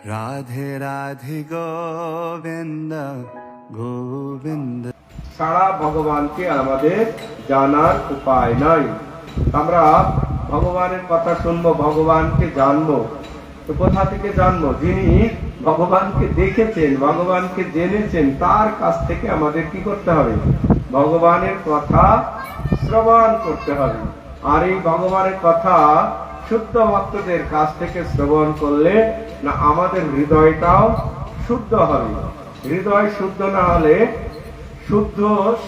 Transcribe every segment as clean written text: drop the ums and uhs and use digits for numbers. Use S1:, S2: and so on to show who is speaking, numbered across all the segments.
S1: রাধে রাধে গোবিন্দ গোবিন্দ।
S2: ছাড়া ভগবানকে আমাদের জানার উপায় নাই। আমরা ভগবানের কথা শুনবো, ভগবানকে জানবো, তো কোথা থেকে জানবো? যিনি ভগবানকে দেখেছেন, ভগবানকে জেনেছেন, তার কাছ থেকে আমাদের কি করতে হবে? ভগবানের কথা শ্রবণ করতে হবে। আর এই ভগবানের কথা শুদ্ধ ভক্তদের কাছ থেকে শ্রবণ করলে না আমাদের হৃদয়টাও শুদ্ধ হবে। হৃদয় শুদ্ধ না হলে, শুদ্ধ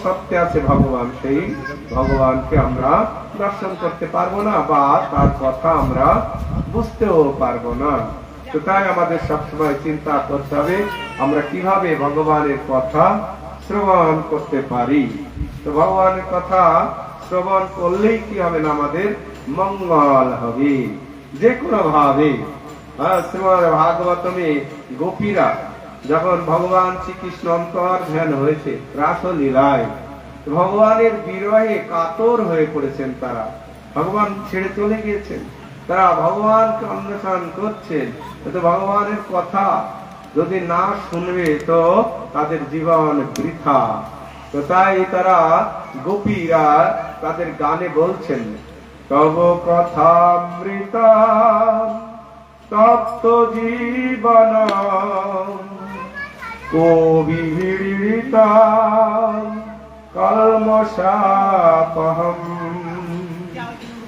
S2: সত্যে আছে ভগবান, সেই ভগবানকে আমরা দর্শন করতে পারবো না বা তার কথা আমরা বুঝতেও পারবো না। তো তাই আমাদের সবসময় চিন্তা করতে হবে আমরা কিভাবে ভগবানের কথা শ্রবণ করতে পারি। তো ভগবানের কথা শ্রবণ করলেই কি হবে না, আমাদের মঙ্গল হবে যে কোনো ভাবে। শ্রীমদ্ ভাগবতমে গোপীরা যখন ভগবান শ্রীকৃষ্ণ অন্তর ধ্যান হয়েছে রাসলীলায়, ভগবানের বিরহে কাতর হয়ে পড়েছেন। তারা ভগবান ছেড়ে চলে গিয়েছেন, তারা ভগবানকে অন্বেষণ করছেন। তো ভগবানের কথা যদি না শুনবে তো তাদের জীবন বৃথা। তো তাই তারা গোপীরা তাদের গানে বলছেন, তব কথামৃত তপ্ত জীবন কবিবিড়িতা কলমশাপহম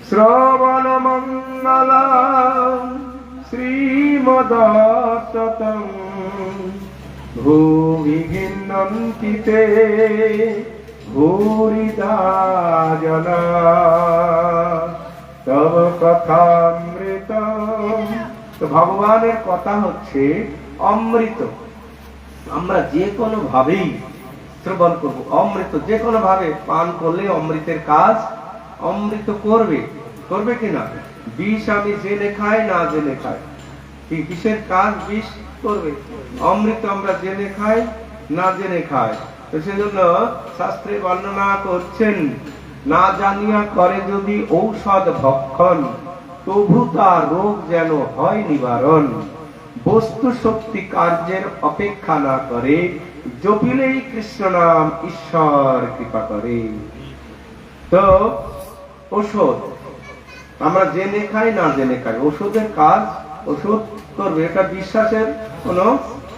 S2: শ্রবণ মঙ্গলম শ্রীমদসতম ভূমি ঘিন্নন্তি তে ভূরিদা জনা তব কথামৃত। তো ভগবানের কথা হচ্ছে অমৃত। আমরা যে কোনো ভাবেই শ্রবণ করবো অমৃত, যে কোনো ভাবে পান করলে অমৃতের কাজ অমৃত করবে। করবে কিনা? বিষ আমি জেনে খাই না জেনে খাই, কিসের কাজ বিষ করবে? অমৃত আমরা জেনে খাই না জেনে খাই। তো সেজন্য শাস্ত্রে বর্ণনা করছেন, না জানিয়া করে যদি ঔষধ ভক্ষণ, তবু তার রোগ যেন হয় নিবারণ। বস্তু শক্তি কার্যের অপেক্ষা না করে, জপিলেই কৃষ্ণ নাম ঈশ্বর কৃপা করে। তো ওষুধ আমরা জেনে খাই না জেনে খাই, ওষুধের কাজ ওষুধ করবে, এটা বিশ্বাসের কোনো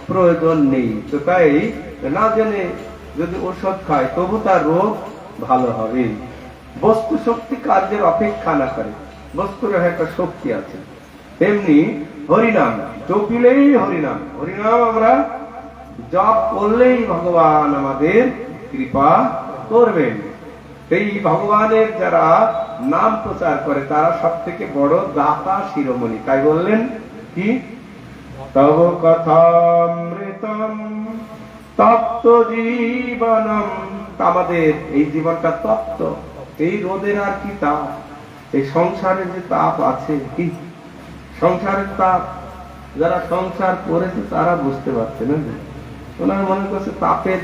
S2: প্রয়োজন নেই। তো তাই না জেনে যদি ওষুধ খায় তবু তার রোগ ভালো হবে। বস্তু শক্তি কার্যের অপেক্ষা না করে, বস্তুর একটা শক্তি আছে, তেমনি হরিনাম জপিলেই হরিনাম, হরিনাম আমরা জপ করলেই ভগবান আমাদের কৃপা করবেন। এই ভগবানের যারা নাম প্রচার করে তারা সব থেকে বড় দাতা শিরোমণি। তাই বললেন কি, তব কথামৃতম তপ্ত জীবনম। আমাদের এই জীবনটা তপ্ত, এই রোদের আর কি তাপ, এই সংসারের যে তাপ আছে, কি সংসারের তাপ, যারা সংসার করেছে তারা বুঝতে পারছে না। ওনারা মনে করছে তাপের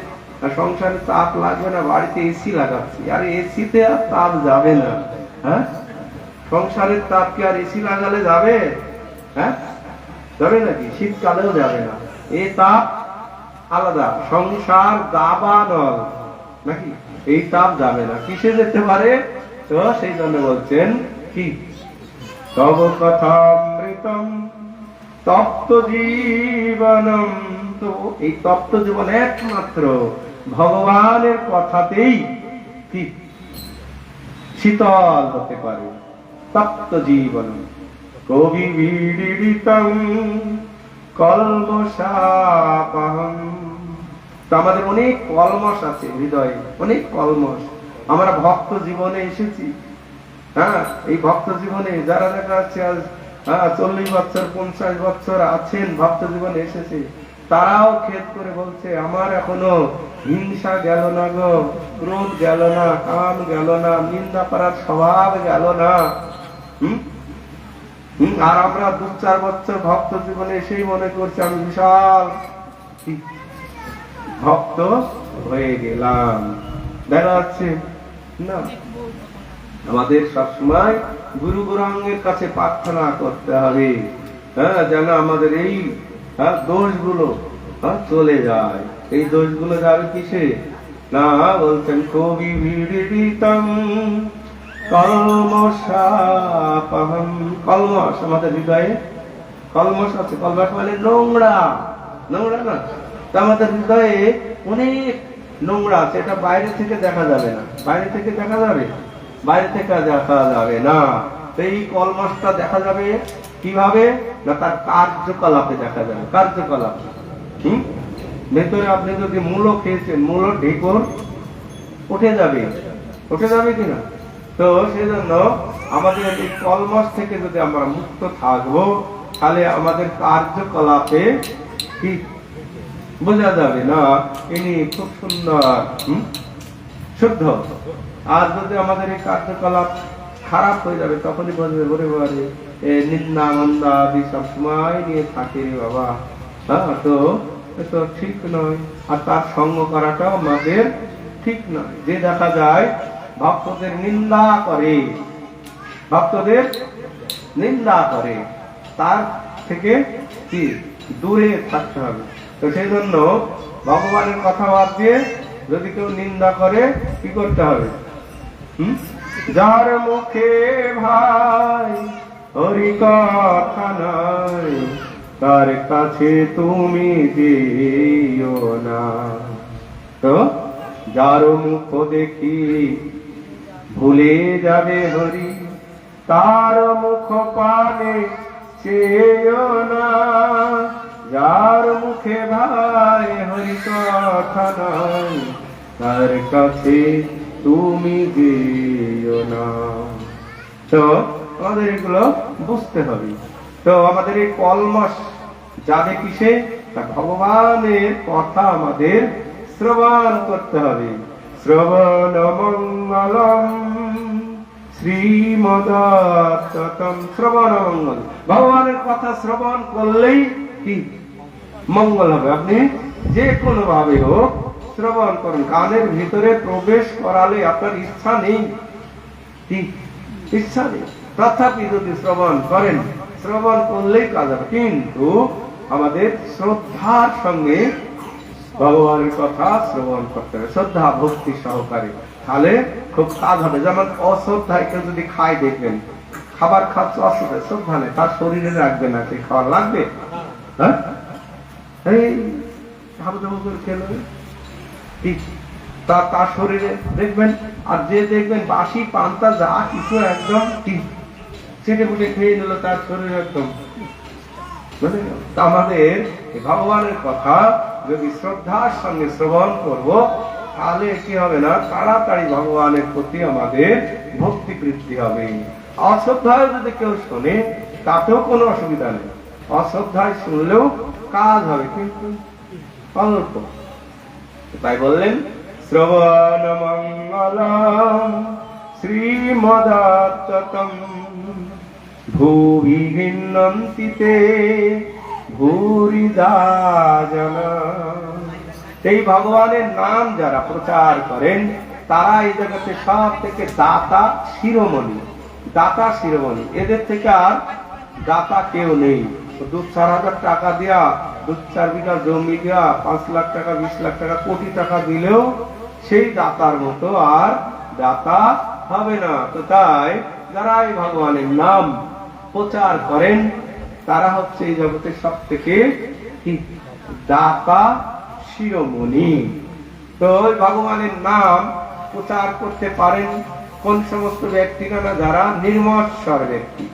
S2: সংসারে তাপ লাগবে না, বাড়িতে এসি লাগাচ্ছি। আর এসিতে আর তাপ যাবে না। হ্যাঁ, সংসারের তাপ কি আর এসি লাগালে যাবে? হ্যাঁ, যাবে নাকি? শীতকালেও যাবে না। এই তাপ আলাদা, সংসার দাবানল নাকি, এই তাপ যাবে না। কিসে যেতে পারে? তো সেই জন্য বলছেন কি, তব কথামৃতম তপ্ত জীবনম। তো এই তপ্ত জীবন একমাত্র ভগবানের কথাতেই কি শীতল হতে পারে। তপ্ত জীবন কবি বিড়িতং কলমশাপহম। তো আমাদের অনেক কলমশ আছে হৃদয়ে, অনেক কলমশ। আমরা ভক্ত জীবনে এসেছি। হ্যাঁ, এই ভক্ত জীবনে যারা দেখা যাচ্ছে আজ 40 বছর 50 বছর আছেন ভক্ত জীবনে এসেছে, তারাও খেদ করে বলছে আমার এখনো হিংসা গেল না গো, ক্রোধ গেল না, কাম গেল না, নিন্দা করার স্বভাব গেল না। আর আমরা 2-4 বছর ভক্ত জীবনে এসেই মনে করছি আমি বিশাল ভক্ত হয়ে গেলাম। দেখা যাচ্ছে না, আমাদের সবসময় গুরু গৌরাঙ্গের কাছে প্রার্থনা করতে হবে, হ্যাঁ, যেন আমাদের এই দোষগুলো চলে যায়। এই দোষগুলো যাবে কিসে? না, বলছেন কবি বিড়িতম কলমশাপহম। কলমশ আমাদের হৃদয়ে কলমশ আছে। কলমশ মানে নোংরা, নোংরা না? তা আমাদের হৃদয়ে অনেক নোংরা আছে, এটা বাইরে থেকে দেখা যাবে না। বাইরে থেকে দেখা যাবে? বাইরে থেকে দেখা যাবে না। তো এই কলমশটা দেখা যাবে কিভাবে? না, তার কার্যকলাপে দেখা যাবে। কার্যকলাপ ভেতরে আপনি যদি মূলো খেয়েছেন, মূলো ঢেকুর উঠে যাবে, উঠে যাবে কিনা? তো সেজন্য আমাদের এই কলমশ থেকে যদি আমরা মুক্ত থাকবো, তাহলে আমাদের কার্যকলাপে কি বোঝা যাবে না ইনি খুব সুন্দর শুদ্ধ। আর যদি আমাদের এই কার্যকলাপ খারাপ হয়ে যাবে, তখনই বলবে বলে বলে নিন্দা মন্দা আদি সবসময় নিয়ে থাকে বাবা। তো তো ঠিক নয়। আর তার সঙ্গ করাটাও আমাদের ঠিক নয়। যে দেখা যায় ভক্তদের নিন্দা করে, ভক্তদের নিন্দা করে, তার থেকে কি দূরে থাকতে হবে। তো সেই জন্য ভগবানের কথা বাদ দিয়ে যদি কেউ নিন্দা করে, কি করতে হবে? যার মুখে ভাই হরি কথা নাই, তার কাছে তুমি যেও না। তো যার মুখ দেখি ভুলে যাবে হরি, তার মুখ পানে চেয়েও না। যার মুখে ভাই হরি কথা নাই, তার কাছে তুমি যেও না। তো আমাদের এগুলো বুঝতে হবে। তো আমাদের এই কলমশ যাবে কিসে? ভগবানের কথা আমাদের শ্রবণ করতে হবে। শ্রবণ মঙ্গলম শ্রীমদাততম। শ্রবণ মঙ্গল, ভগবানের কথা শ্রবণ করলেই কি মঙ্গল হবে। আপনি যে কোনো ভাবে হোক শ্রবণ করুন। কানের ভিতরে প্রবেশ করালে আপনার ইচ্ছা নেই, কি ইচ্ছা নেই, তথাপি যদি শ্রবণ করেন, শ্রবণ করলেই কাজ হবে। কিন্তু আমাদের শ্রদ্ধার সঙ্গে ভগবানের কথা শ্রবণ করতে হবে, শ্রদ্ধা ভক্তি সহকারে, তাহলে খুব কাজ হবে। যেমন অশ্রদ্ধায় কেউ যদি খায়, দেখবেন খাবার খাচ্ছে অশ্রদ্ধায়, শ্রদ্ধা নেই, তার শরীরে রাখবে না, সে খাবার লাগবে। হ্যাঁ, এই হাবুডাবু করে খেলে ঠিক তার শরীরে দেখবেন। আর যে দেখবেন বাসি পান্তা যা কিছু একদম ঠিক চেটে পুটে খেয়ে নিল, তার শরীর একদম মানে। আমাদের ভগবানের কথা যদি শ্রদ্ধার সঙ্গে শ্রবণ করব, তাহলে কি হবে না, তাড়াতাড়ি ভগবানের প্রতি আমাদের ভক্তি বৃদ্ধি হবে। অশ্রদ্ধায় যদি কেউ শোনে, তাতেও কোনো অসুবিধা নেই, অশ্রদ্ধায় শুনলেও কাজ হবে, কিন্তু অল্প। তাই বললেন শ্রবণ মঙ্গলম শ্রীমদাততম ভুবি গৃহ্ণন্তি তে ভূরিদা জনা। এই ভগবানের নাম যারা প্রচার করেন, তারা এই জগতে সব থেকে দাতা শিরোমণি, দাতা শিরোমণি। এদের থেকে আর দাতা কেউ নেই। 2-4,000 টাকা দিয়া, 2-4 বিঘা জমি দিয়া, 5 লাখ টাকা, 20 লাখ টাকা, কোটি টাকা দিলেও সেই দাতার মতো আর দাতা হবে না। তো তাই যারা এই ভগবানের নাম প্রচার করেন, তারা হচ্ছে এই জগতের সব থেকে দাতা শিরোমণি। তো ভগবানের নাম প্রচার করতে পারেন কোন সমস্ত ব্যক্তিরা? না, যারা নির্মৎসর ব্যক্তি,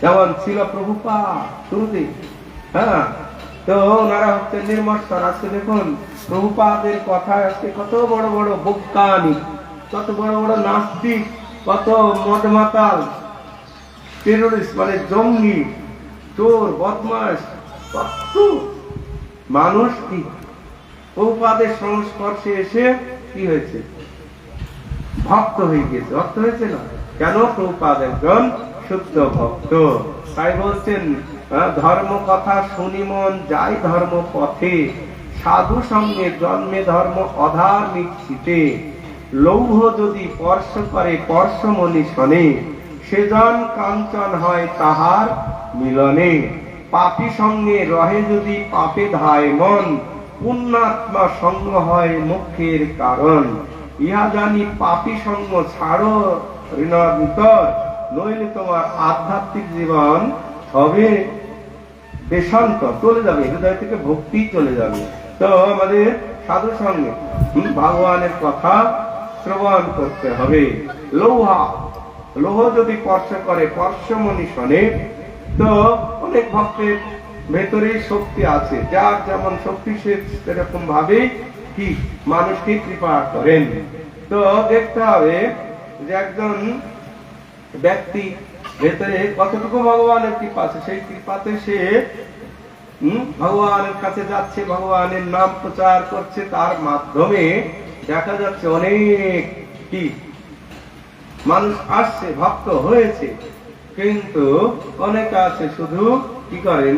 S2: যেমন ছিল প্রভুপাদ শুরুতে। হ্যাঁ, তো ওনারা হচ্ছে নির্মৎসর। আজকে দেখুন প্রভুপাদের কথা, আজকে কত বড় বড় বৈজ্ঞানিক, কত বড় বড় নাস্তিক, কত মদমাতাল, টেরোরিস্ট মানে জঙ্গি, চোর, বদমাশ, কত মানুষ কি প্রভুপাদের সংস্পর্শে এসে কি হয়েছে? ভক্ত হয়ে গেছে। ভক্ত হয়েছে না কেন? প্রভুপাদ একজন শুদ্ধ ভক্ত। তাই বলছেন ধর্ম কথা শুনি মন যাই ধর্ম পথে, সাধু সঙ্গে জন্মে ধর্ম অধার্মিক ছিটে, লৌহ যদি স্পর্শ করে স্পর্শমণি শনে, সেজন কাঞ্চন হয় তাহার মিলনে। পাপী সঙ্গে রহে যদি পাপে ধায় মন, পুণ্যাত্মা সঙ্গ হয় মুক্তির কারণ। ইহা জানি পাপী সঙ্গ ছাড়ো ঋণান্তর, নইলে তোমার আধ্যাত্মিক জীবন হবে দেশান্তর, চলে যাবে, হৃদয় থেকে ভক্তি চলে যাবে। তো আমাদের সাধু সঙ্গে ভগবানের কথা শ্রবণ করতে হবে। লোহ যদি স্পর্শ করে স্পর্শমণি শোনে, তো অনেক ভক্তের ভেতরে শক্তি আছে, যার যেমন শক্তি সে সেরকম ভাবে কি মানুষকে কৃপা করেন। তো দেখতে হবে যে একজন ব্যক্তি ভেতরে কতটুকু ভগবানের কৃপা আছে, সেই কৃপাতে সে ভগবানের কাছে যাচ্ছে, ভগবানের নাম প্রচার করছে, তার মাধ্যমে দেখা যাচ্ছে অনেক কি মানুষ আসছে, ভক্ত হয়েছে। কিন্তু অনেক আছে শুধু কি করেন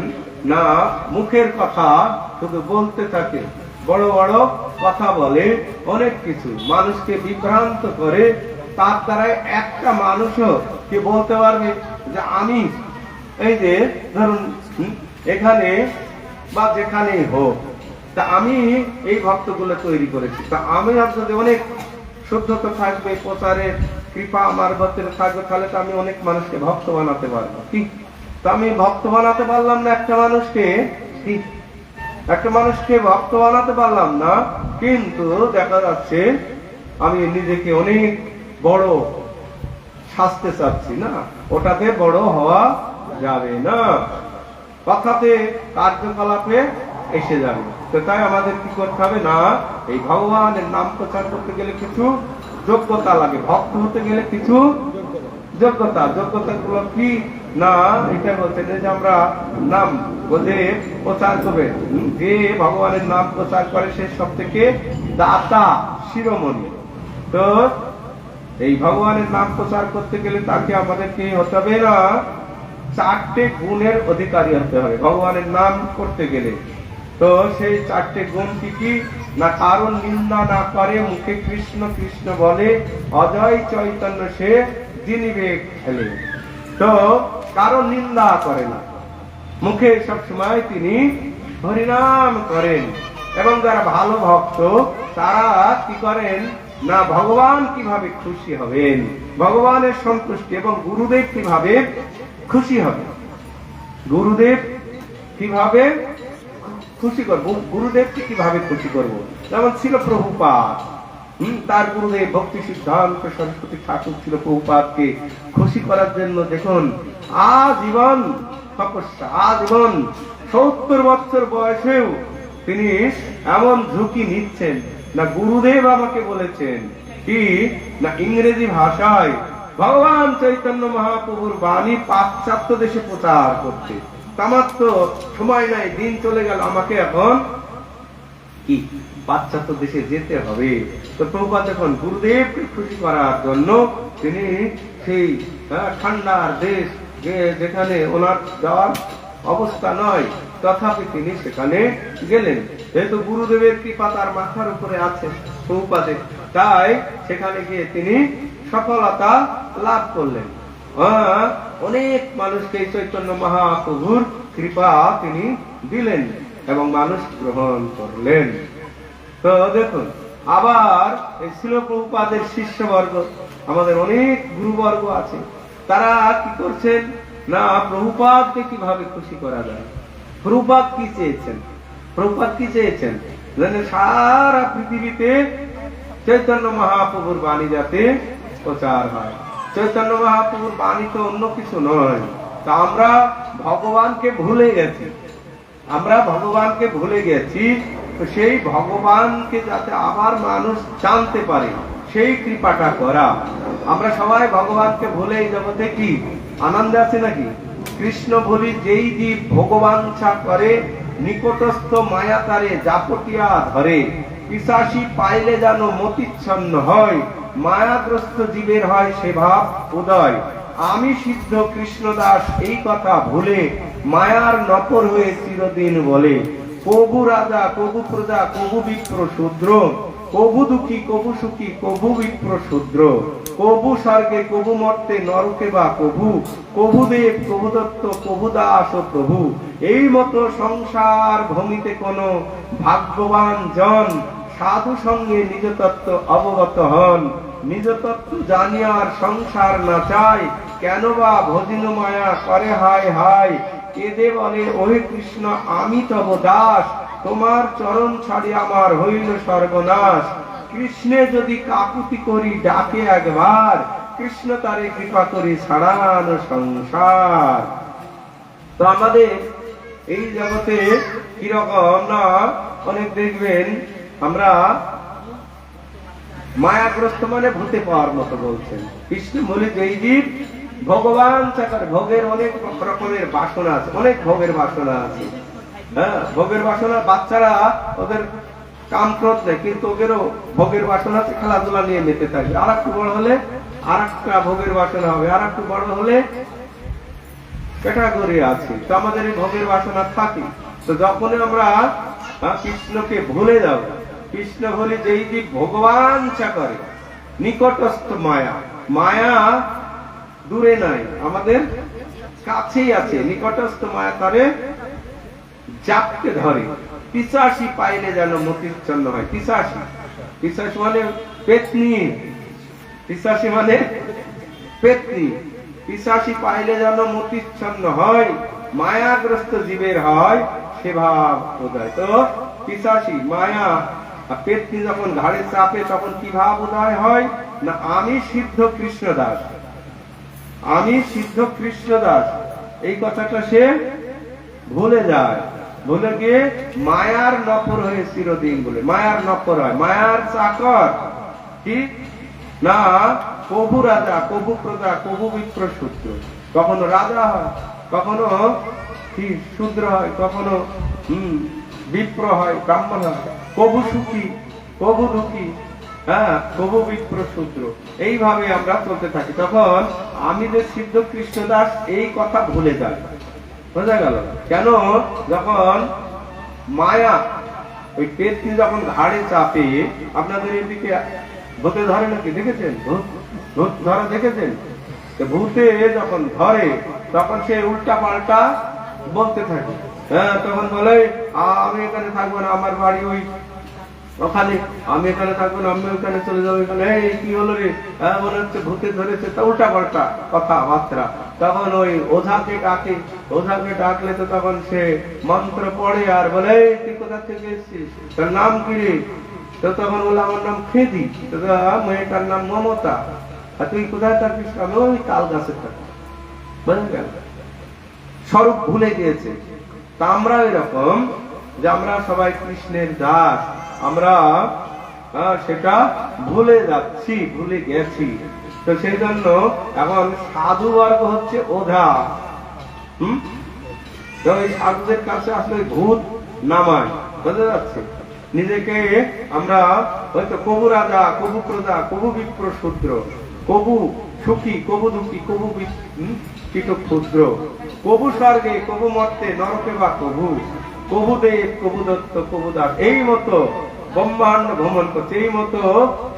S2: না, মুখের কথা শুধু বলতে থাকে, বড় বড় কথা বলে, অনেক কিছু মানুষকে বিভ্রান্ত করে। তার দ্বারা একটা মানুষও কি বলতে পারবে যে আমি এই যে ধরুন এখানে বা যেখানেই হোক, তা আমি এই ভক্তগুলো তৈরি করেছি, তা আমি আপনাদের অনেক শুদ্ধতা থাকবে, প্রচারের কৃপা আমার ভক্তের থাকবে, তাহলে তো আমি অনেক মানুষকে ভক্ত বানাতে পারবো। ঠিক, তো আমি ভক্ত বানাতে পারলাম না একটা মানুষকে, ঠিক একটা মানুষকে ভক্ত বানাতে পারলাম না, কিন্তু দেখা যাচ্ছে আমি নিজেকে অনেক বড় সাজতে চাচ্ছি, না, ওটাতে বড় হওয়া যাবে না, কথাতে কার্যকলাপে এসে যাবে। তো তাই আমাদের কি করতে হবে না, এই ভগবানের নাম প্রচার করতে গেলে কিছু যোগ্যতা লাগে, ভক্ত হতে গেলে কিছু যোগ্যতা গুলো কি না, এটা বলছেন যে আমরা নাম বলে প্রচার করবে, যে ভগবানের নাম প্রচার করে সে সব থেকে দাতা শিরোমণি। তো এই ভগবানের নাম প্রচার করতে গেলে তাকে আমাদেরকে হতে হবে না, 4টে গুণের অধিকারী হতে হবে ভগবানের নাম করতে গেলে। তো সেই 4টে গুণ কি কি না, কারণ নিন্দা না করে, মুখে কৃষ্ণ কৃষ্ণ বলে, অজয় চৈতন্য সে জিনিবে খেলে। তো কারণ নিন্দা করে না, মুখে সব সময় তিনি হরিনাম করেন। এবং যারা ভালো ভক্ত তারা কি করেন না, ভগবান কিভাবে খুশি হবেন, ভগবানের সন্তুষ্টি, এবং গুরুদেব কিভাবে খুশি হবে, গুরুদেব কিভাবে খুশি করবো, গুরুদেবকে কিভাবে খুশি করবো। যেমন ছিল প্রভুপাদ, তার গুরুদেব ভক্তি সিদ্ধান্ত সরস্বতী ঠাকুর ছিল প্রভুপাদকে খুশি করার জন্য দেখুন আজীবন তপস্যা, আজীবন 70 বছর বয়সেও তিনি এমন ঝুঁকি নিচ্ছেন না। গুরুদেব আমাকে বলেছেন কি না, ইংরেজি ভাষায় ভগবান চৈতন্য মহাপ্রভুর বাণী পাশ্চাত্য দেশে প্রচার করতে, আমার তো সময় নাই, দিন চলে গেল, আমাকে এখন কি পাশ্চাত্য দেশে যেতে হবে। তো প্রভুপাদ যখন গুরুদেবকে খুশি করার জন্য তিনি সেই ঠান্ডার দেশ, যেখানে ওনার যাওয়ার অবস্থা নয়, তথাপি তিনি সেখানে গেলেন, যেহেতু গুরুদেবের কৃপা তার মাথার উপরে আছে প্রভুপাদের, তাই সেখানে গিয়ে তিনি সফলতা লাভ করলেন। অনেক মানুষকে চৈতন্য মহাপ্রভুর কৃপা তিনি দিলেন এবং মানুষ গ্রহণ করলেন। তো দেখুন, আবার এই ছিল প্রভুপাদের শিষ্যবর্গ, আমাদের অনেক গুরুবর্গ আছে, তারা কি করছেন না, প্রভুপাদকে কিভাবে খুশি করা যায়। প্রভুপাদ কি চেয়েছেন, প্রভুপাদ কি চেয়েছেন, সারা পৃথিবীতে চৈতন্য মহাপ্রভুর বাণী যাতে প্রচার হয়। চৈতন্য মহাপ্রভুর বাণী তো অন্য কিছু নয়। তা আমরা ভগবানকে ভুলে গেছি, আমরা ভগবানকে ভুলে গেছি। তো সেই ভগবানকে যাতে আবার মানুষ জানতে পারে, সেই কৃপাটা করা। আমরা সবাই ভগবানকে ভুলে এই জগতে কি আনন্দ আছে নাকি? কৃষ্ণ বলি যেই জীব ভগবাঞ্ছা করে, নিকটস্থ মায়া তারে জাপটিয়া ধরে, পিশাচি পাইলে যেন মতিচ্ছন্ন হয়, মায়াগ্রস্ত জীবের হয় সে ভাব উদয়। আমি সিদ্ধ কৃষ্ণদাস এই কথা ভুলে, মায়ার নপর হয়ে চিরদিন বলে, কবু রাজা কবু প্রজা কবু বিপ্র শূদ্র, কবু দুঃখী কবু সুখী কবু বিপ্র শূদ্র। কবু স্বর্গে কবু মর্তে নরকে বা কবু, কবুদেব কবুদত্ত কবু দাস ও প্রভু। এই মতো সংসার ভূমিতে কোন ভাগ্যবান জন সাধু সঙ্গে নিজ তত্ত্ব অবগত হন। নিজ তত্ত্ব জানিয়ার সংসার না চায়, কেন বা ভজিন মায়া করে হায় হায়। কেদে বলে ওহে কৃষ্ণ আমি তব দাস, তোমার চরণ ছাড়ি আমার হইল সর্বনাশ। কৃষ্ণে যদি কাকুতি করি ডাকে একবার, কৃষ্ণ তারে কৃপা করি ছাড়ানো সংসার। তো আমাদের এই জগতে কিরকম না, অনেক দেখবেন আমরা মায়াগ্রস্ত মানে ভূতে পাওয়ার মতো বলছেন। কৃষ্ণ বলে যেই জীব ভগবান চাকার ভোগের অনেক রকমের বাসনা আছে, অনেক ভোগের বাসনা আছে। হ্যাঁ, ভোগের বাসনা, বাচ্চারা ওদের কাম ক্রোধ নেই, কিন্তু ওদেরও ভোগের বাসনা আছে, খেলাধুলা নিয়ে মেতে থাকবে। আর একটু বড় হলে আর একটা ভোগের বাসনা হবে, আর একটু বড় হলে ক্যাটাগরি আছে। তো আমাদের এই ভোগের বাসনা থাকে। তো যখনই আমরা কৃষ্ণকে ভুলে যাব, কৃষ্ণ বলি যেই জীব ভগবান চাকরে নিকটস্থ মায়া, মায়া দূরে নাই, আমাদের কাছেই আছে। নিকটস্থ মায়া তারে জাপকে ধরে। পিশাচি পাইলে যেন মতিচ্ছন্ন হয়। পিশাচি, পিশাচি মানে পেতনি, পিশাচি মানে পেতনি। পিশাচি পাইলে যেন মতিচ্ছন্ন হয়, মায়াগ্রস্ত জীবের হয় সে ভাব উদয়। তো পিশাচি মায়া পেতনি যখন ঘাড়ে চাপে তখন কি ভাব উদয় হয় না, আমি সিদ্ধ কৃষ্ণ দাস, আমি সিদ্ধ কৃষ্ণ দাস। এই কথাটা সে ভুলে যায়, ভুলে গিয়ে মায়ার নপর হয়ে চিরদিন বলে, মায়ার নপর হয়, মায়ার চাকর। কি না, কবু রাজা, কবু প্রজা, কবু বিপ্র শূদ্র। কখনো রাজা হয়, কখনো কি শূদ্র হয়, কখনো বিপ্র হয়, ব্রাহ্মণ হয়। কবু সুখী, কবু দুঃখী, হ্যাঁ, কবু বিপ্র শূদ্র। এইভাবে আমরা চলতে থাকি। তখন আমি যে সিদ্ধ কৃষ্ণদাস এই কথা ভুলে যাই। বোঝা গেল কেন? যখন মায়া ওই পেটটি যখন ঘাড়ে চাপে, আপনাদের এদিকে ভূতে ধরে নাকি দেখেছেন? ভূত ধরা দেখেছেন? ভূতে যখন ধরে তখন সে উল্টা পাল্টা বলতে থাকে। হ্যাঁ, তখন বলে আমি এখানে থাকবো না, আমার বাড়ি ওই ওখানে, আমি এখানে থাকবো না, আমি ওখানে চলে যাবো। এখানে এই কি হলো রে, হ্যাঁ মনে হচ্ছে ভূতে ধরেছে, তা উল্টা পাল্টা কথাবার্তা। তখন ওই ওঝাকে ডাকে, ওঝাকে ডাকলে তো তখন সে মন্ত্র পড়ে আর বলে তুই কোথা থেকে এসেছিস, তোর নাম কি রে? তো তখন বলে আমার নাম খেদি। মেয়েটার নাম মমতা। আর তুই কোথায় থাকিস? আমি ওই তাল গাছে থাকি। বুঝে গেল, স্বরূপ ভুলে গিয়েছে। তা আমরা এরকম যে আমরা সবাই কৃষ্ণের দাস, আমরা সেটা ভুলে যাচ্ছি, ভুলে গেছি। তো সেই জন্য এখন সাধু বর্গ হচ্ছে ওঝা। ওই সাধুদের কাছে আসলে ভূত নামায়, বোঝা যাচ্ছে। নিজেকে আমরা হয়তো কবু রাজা, কবু প্রজা, কবু বিপ্র শূদ্র, কবু সুখী, কবু দুঃখী, কবু কীট ক্ষুদ্র, কবু স্বর্গে কবু মর্তে নরকে বা কবু, কবু দেব কবু দত্ত কবু দাস। এই মতো ব্রহ্মাণ্ড ভ্রমণ করছে, এই মতো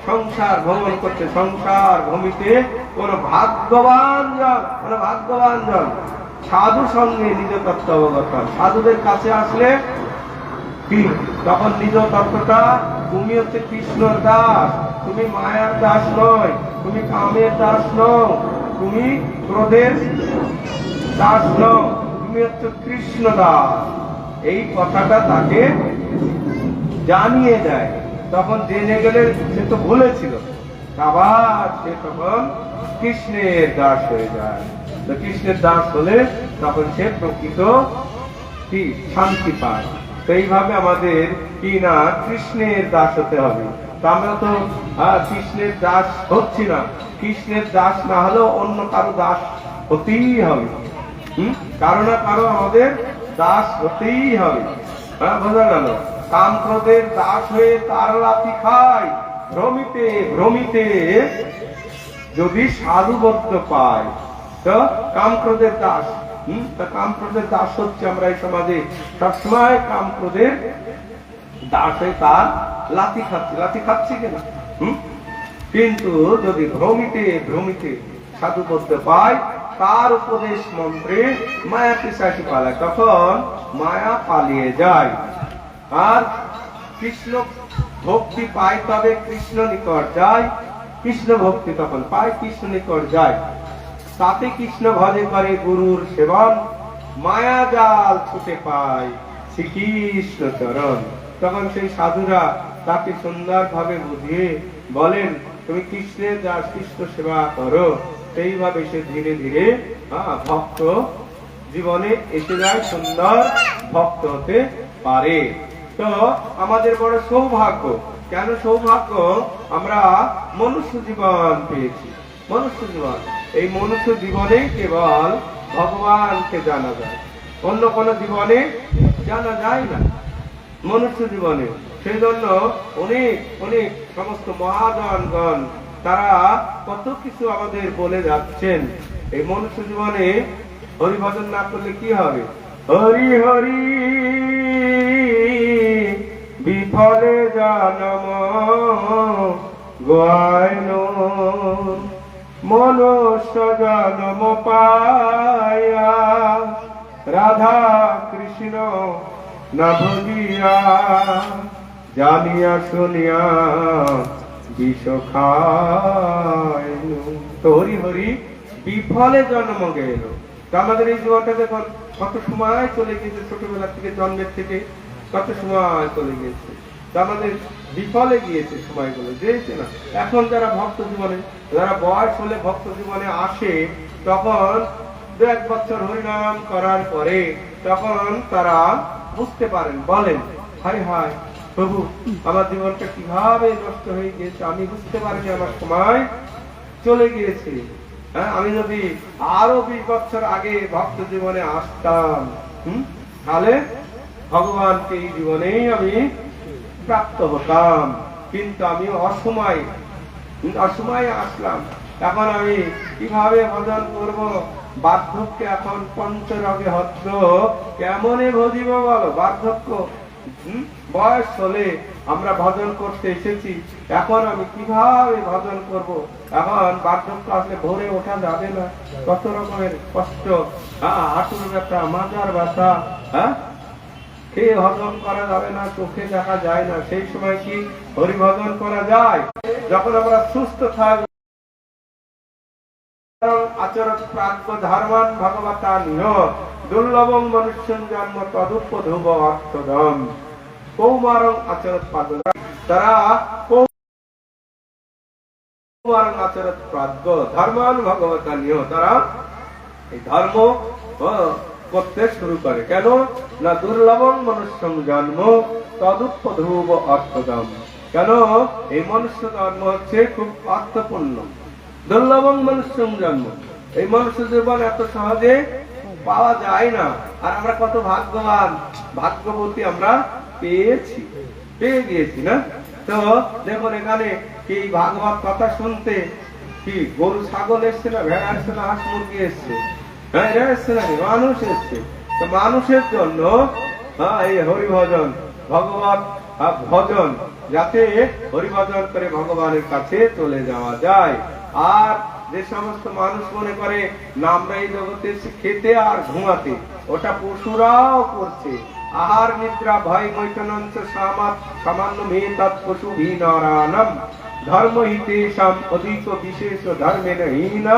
S2: সংসার ভ্রমণ করছে। সংসার ভূমিতে কোন ভাগ্যবান জন, কোন ভাগ্যবান জন সাধু সঙ্গে নিজ তত্ত্ব অবগত। সাধুদের কাছে আসলে কি তখন নিজ তত্ত্বটা, তুমি হচ্ছে কৃষ্ণর দাস, তুমি মায়ার দাস নয়, তুমি কামের দাস নও, তুমি ক্রোধের দাস নও, তুমি হচ্ছে কৃষ্ণ দাস। এই কথাটা তাকে জানিয়ে দেয়। তখন জেনে গেলে সে তো ভুলেছিল, আবার সে তখন কৃষ্ণের দাস হয়ে যায়। তো কৃষ্ণের দাস হলে তখন সে প্রকৃত কি শান্তি পায়। তো এইভাবে আমাদের কি না কৃষ্ণের দাস হতে হবে। তো আমরা তো কৃষ্ণের দাস হচ্ছি না। কৃষ্ণের দাস না হলেও অন্য কারো দাস হতেই হবে। কারো না কারো আমাদের দাস হতেই হবে। বোঝা গেল? কাম ক্রোধের দাস হয়ে তার লাথি খায়, ভ্রমিতে ভ্রমিতে যদি সাধুবদ্ধ পায়। তো কাম ক্রোধের দাস, কাম ক্রোধের দাস হচ্ছে আমরা এই সমাজে সবসময় কাম ক্রোধের দাস হয়ে তার লাথি খাচ্ছি। লাথি খাচ্ছি কিনা? কিন্তু যদি ভ্রমিতে ভ্রমিতে সাধু বলতে পায়, তার উপদেশ মন্ত্রে মায়া পিশাচি পালায়, তখন মায়া পালিয়ে যায়। আর কৃষ্ণ ভক্তি পায়, তবে কৃষ্ণ নিকট যায়। কৃষ্ণ ভক্তি তখন পায়, কৃষ্ণ নিকট যায়। তাতে কৃষ্ণ ভজে করে গুরুর সেবন, মায়া জাল ছুটে পায় শ্রীকৃষ্ণ চরণ। তখন সেই সাধুরা তাকে সুন্দর ভাবে বুঝিয়ে বলেন, তুমি কৃষ্ণের যা কৃষ্ণ সেবা করো, সেইভাবে সে ধীরে ধীরে ভক্ত জীবনে এসে যায়, সুন্দর ভক্ত হতে পারে। তো আমাদের বড় সৌভাগ্য। কেন সৌভাগ্য? আমরা মনুষ্য জীবন পেয়েছি। মনুষ্য জীবন, এই মনুষ্য জীবনে কেবল ভগবানকে জানা যায়, অন্য কোন জীবনে জানা যায় না। মনুষ্য জীবনে সেই জন্য অনেক অনেক সমস্ত মহাজনগণ তারা কত কিছু আমাদের বলে যাচ্ছেন। এই মনুষ্য জীবনে হরিভজন না করলে কি হবে? হরি হরি বিফলে জনম গায়ন, মনুষ্য জন্ম পায়া রাধা কৃষ্ণ না ভজিয়া, জানিয়া শুনিয়া বিষ খায়। তো হরি হরি বিফলে জন্ম গেল। তো আমাদের এই জীবনটা দেখুন কত সময় চলে গেছে, ছোটবেলা থেকে জন্মের থেকে কত সময় চলে গেছে। তো আমাদের বিফলে গিয়েছে সময়গুলো, যেয়েছে না। এখন যারা ভক্ত জীবনে, যারা বয়স হলে ভক্ত জীবনে আসে, তখন 2-1 বছর হরিনাম করার পরে তখন তারা বুঝতে পারেন, বলেন, হায় হায় প্রভু, আমার জীবনটা কিভাবে নষ্ট হয়ে গিয়েছে, আমি বুঝতে পারিনি, আমার সময় চলে গিয়েছে। হ্যাঁ, আমি যদি আরো 20 বছর আগে ভক্ত জীবনে আসতাম, তাহলে ভগবানকে এই জীবনেই আমি প্রাপ্ত হতাম। কিন্তু আমি অসময়ে আসলাম। এখন আমি কিভাবে ভজন করব? বার্ধক্য এখন পঞ্চরগে হত্র, কেমনে ভজিব বলো? বার্ধক্য বয়স হলে আমরা ভজন করতে এসেছি, এখন আমি কিভাবে ভজন করব? এখন বার্ধক্য আসলে ভোরে ওঠা যাবে না, কত রকমের কষ্ট, হাঁটুর ব্যথা, মাজার ব্যথা, খেয়ে হজম করা যাবে না, চোখে দেখা যায় না। সেই সময় কি হরিভজন করা যায়? যখন আমরা সুস্থ থাকবো। আচরণ প্রাজ্ঞ ধর্মান ভগবতা নিহ, দুর্লভং মনুষ্যং জন্ম তদুপধুব অর্থদম, কৌমারং আচরণ প্রাজ্ঞ। তারা কৌমারং আচরণ প্রাজ্ঞ ধর্মান ভগবতা নিহ, তারা এই ধর্ম করতে শুরু করে। কেন না? দুর্লভং মনুষ্যং জন্ম তদুপধুব অর্থদম। কেন? এই মনুষ্য জন্ম হচ্ছে খুব অর্থপূর্ণ। দুর্লভং মনুষ্যং জন্ম, এই মনুষ্য জীবন এত সহজে পাওয়া যায় না। আর আমরা কত ভাগ্যবান, ভাগ্যবতী আমরা পেয়ে গিয়েছি না? তো দেখুন এখানে কি ভাগবত কথা শুনতে কি গরু ছাগল এসছে না, ভেড়া এসছে না, হাঁস মুরগি এসছে? হ্যাঁ, এরা এসছে না, মানুষ এসছে। তো মানুষের জন্য এই হরিভজন, ভগবত ভজন, যাতে হরিভজন করে ভগবানের কাছে চলে যাওয়া যায়। আর যে সমস্ত মানুষ মনে করে না আমরা এই জগতে খেতে আর ঘুমাতে, ওটা পশুরাও করছে। আহার নিদ্রা ভয় বৈতনঞ্চ সামান্য মেয়ে পশু হীনরানম ধর্ম হিতেশাম অধিক বিশেষ ধর্মের হীনা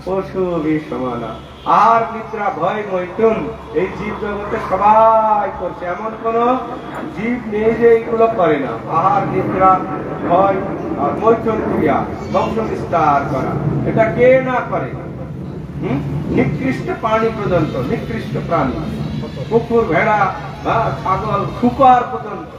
S2: পশু সমানা। আহার নিদ্রা ভয় মৈথুন এই জীব জগতে সবাই করছে, এমন কোন জীব নেই যে এগুলো করে না। আহার নিদ্রা ভয় আর মৈথুন ক্রিয়া, বংশ বিস্তার করা, এটা কে না করে? নিকৃষ্ট প্রাণী পর্যন্ত, নিকৃষ্ট প্রাণী, কুকুর, ভেড়া, ছাগল, শুকর পর্যন্ত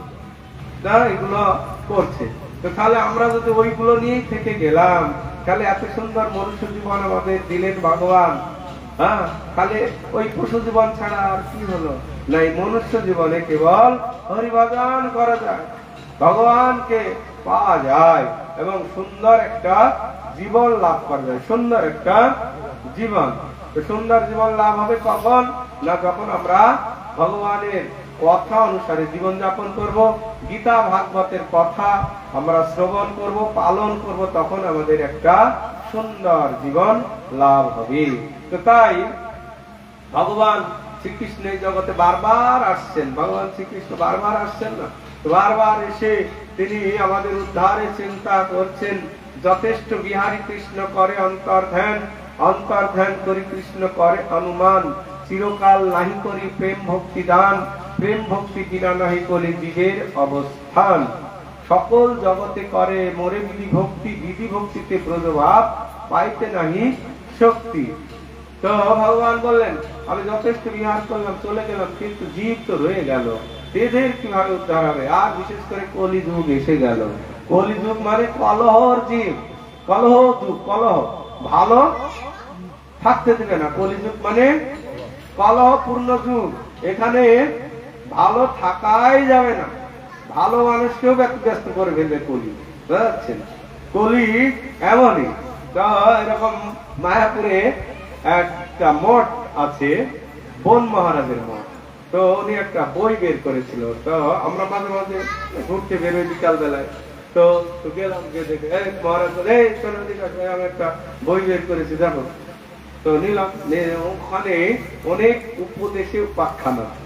S2: এগুলো করছে। তো তাহলে আমরা যদি ওইগুলো নিয়েই থেকে গেলাম, তাহলে এত সুন্দর মনুষ্য জীবন আমাদের দিলেন ভগবান। তাহলে ওই পশু জীবন ছাড়া আর কি হলো? না, এই মনুষ্য জীবনে কেবল হরিভজন করা যায়, ভগবানকে পাওয়া যায় এবং সুন্দর একটা জীবন লাভ করা যায়। সুন্দর একটা জীবন, সুন্দর জীবন লাভ হবে কখন? না, যখন আমরা ভগবানের কথা অনুসারে জীবনযাপন করব, গীতা ভাগবতের কথা আমরা শ্রবণ করব, পালন করব, তখন আমাদের একটা সুন্দর জীবন লাভ হবে। তো তাই ভগবান শ্রীকৃষ্ণ এই জগতে বারবার আসছেন, ভগবান শ্রীকৃষ্ণ বারবার আসছেন না, বারবার এসে তিনি আমাদের উদ্ধারের চিন্তা করছেন। যথেষ্ট বিহারী কৃষ্ণ করে অন্তর্ধ্যান, অন্তর্ধ্যান করি কৃষ্ণ করে অনুমান, চিরকাল নাহি করি প্রেম ভক্তি দান, প্রেম ভক্তি বিনা নাহি করি জীবের অবস্থান। সকল জগতে করে মোরে বিধি ভক্তি, বিধি ভক্তিতে ব্রজভাব পাইতে নাহি শক্তি। তো ভগবান বললেন আমি যথেষ্ট বিহার করলাম, চলে গেলাম, কিন্তু জীব তো রয়ে গেল, এদের কিভাবে উদ্ধার হবে? আর বিশেষ করে কলিযুগ এসে গেল। কলিযুগ মানে কলহর জীব, কলহ যুগ, কলহ, ভালো থাকতে দেবে না। কলিযুগ মানে কলহ পূর্ণ যুগ, এখানে ভালো থাকাই যাবে না, ভালো মানুষকেও ব্যস্ত করে ফেলবে কলি, বুঝছেন? কলি এমনই। তো এরকম মায়াপুরে একটা মঠ আছে, বন মহারাজের মঠ। তো উনি একটা বই বের করেছিল, তো আমরা মাঝে মাঝে ঘুরতে বেরোই বিকাল বেলায়। তো গেলাম, গিয়ে দেখে মহারাজ আমি একটা বই বের করেছি জানো। তো নিলাম, ওখানে অনেক উপদেশে উপাখ্যান আছে,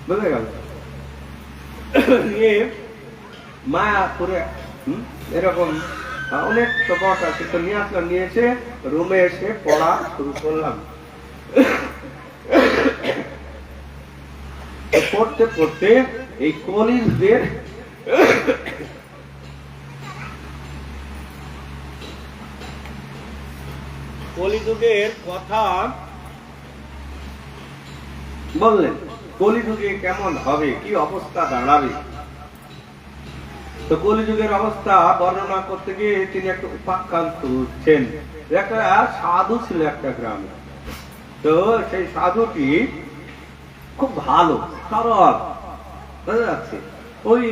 S2: বুঝে গেল। নিয়ে মায়াপুরে এরকম অনেক মঠ আছে, তো নিয়ে আসলাম, নিয়ে এসে রুমে এসে পড়া শুরু করলাম। পড়তে পড়তে এই কলিযুগের কথা বললেন, কলিযুগে কেমন হবে, কি অবস্থা দাঁড়াবে। তো কলিযুগের অবস্থা বর্ণনা করতে গিয়ে তিনি একটা উপাখ্যান তুলছেন। একটা সাধু ছিল একটা গ্রামে। তো সেই সাধুটি খুব ভালো, সরল, বোঝা যাচ্ছে। ওই